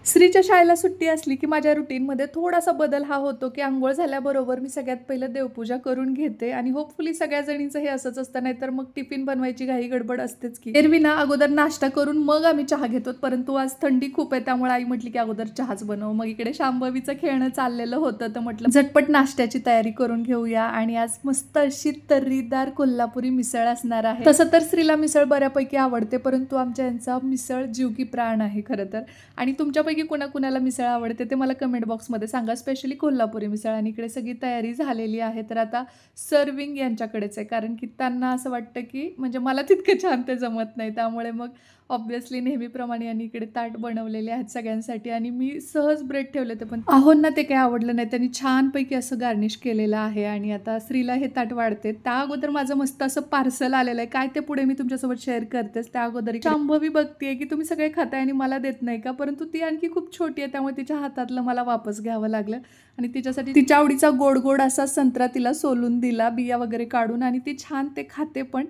श्रीच्या शाळेला सुट्टी असली की माझ्या रुटीनमध्ये थोडासा बदल हा होतो की अंघोळ झाल्याबरोबर मी सगळ्यात पहिलं देवपूजा करून घेते आणि होपफुली सगळ्या जणींचं हे असंच असतं, नाहीतर मग टिफिन बनवायची घाई गडबड असतेच की. एरवी ना अगोदर नाश्ता करून मग आम्ही चहा घेतो, परंतु आज थंडी खूप आहे त्यामुळे आई म्हटली की अगोदर चहाच बनव. मग इकडे शांभवीचं खेळणं चाललेलं होतं तर म्हटलं झटपट नाश्त्याची तयारी करून घेऊया आणि आज मस्त अशी तर्रीदार कोल्हापुरी मिसळ असणार आहे. तसं तर श्रीला मिसळ बऱ्यापैकी आवडते, परंतु आमच्या यांचा मिसळ जीव की प्राण आहे खरं तर. आणि तुमच्यापैकी कुणाकुणाला मिसळ आवडते ते मला कमेंट बॉक्समध्ये सांगा, स्पेशली कोल्हापुरी मिसळ. आणि इकडे सगळी तयारी झालेली आहे, तर आता सर्विंग यांच्याकडेच आहे, कारण की त्यांना असं वाटतं की म्हणजे मला तितकं छान ते जमत नाही, त्यामुळे मग ऑब्व्हियसली नेहमीप्रमाणे यांनी इकडे ताट बनवलेले आहेत सगळ्यांसाठी. आणि मी सहज ब्रेड ठेवले ते, पण आहोंना ते काही आवडलं नाही, त्यांनी छानपैकी असं गार्निश केलेलं आहे. आणि आता श्रीला हे ताट वाढते, त्या अगोदर माझं मस्त असं पार्सल आलेलं आहे, काय ते पुढे मी तुमच्यासोबत शेअर करतेच. त्या अगोदर शांभवी बघतीये की तुम्ही सगळे खाताय आणि मला देत नाही का, परंतु ती आणखी खूप छोटी आहे त्यामुळे तिच्या हातातलं मला वापस घ्यावं लागलं. आणि तिच्यासाठी तिच्या आवडीचा गोड गोड असा संत्रा तिला सोलून दिला, बिया वगैरे काढून, आणि ती छान ते खाते पण,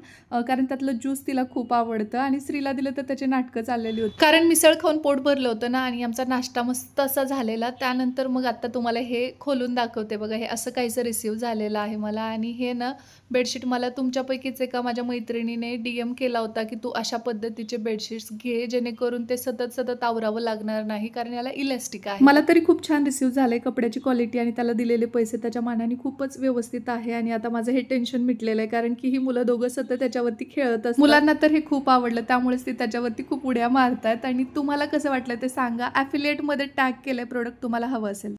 कारण त्यातलं ज्यूस तिला खूप आवडतं. आणि श्रीला दिलं तर त्याची नाटकं चाललेली होती, कारण मिसळ खाऊन पोट भरलं होतं ना. आणि आमचा नाश्ता मस्त असा झालेला. त्यानंतर मग आता तुम्हाला हे खोलून दाखवते बघा, हे असं काहीसं रिसीव्ह झालेलं आहे मला. आणि हे ना बेडशीट मला तुमच्यापैकीच एका माझ्या मैत्रिणीने DM केला होता की तू अशा पद्धतीचे बेडशीट्स घे जेणेकरून ते सतत सतत आवरावं लागणार नाही, कारण याला इलॅस्टिक आहे. मला तरी खूप छान रिसीव्ह झालंय, कपड्याची क्वालिटी आणि त्याला दिलेले पैसे त्याच्या मानाने खूपच व्यवस्थित आहे. आणि आता माझं हे टेन्शन मिटलेलं आहे, कारण की ही मुलं दोघं सतत त्याच्यावरती खेळत असतात. मुलांना तर हे खूप आवडलं, त्यामुळेच ते त्याच्यावरती खूप उड्या मारतात. आणि तुम्हाला कसं वाटलं ते सांगा. ॲफिलिएटमध्ये टॅग केलंय प्रोडक्ट, तुम्हाला हवं असेल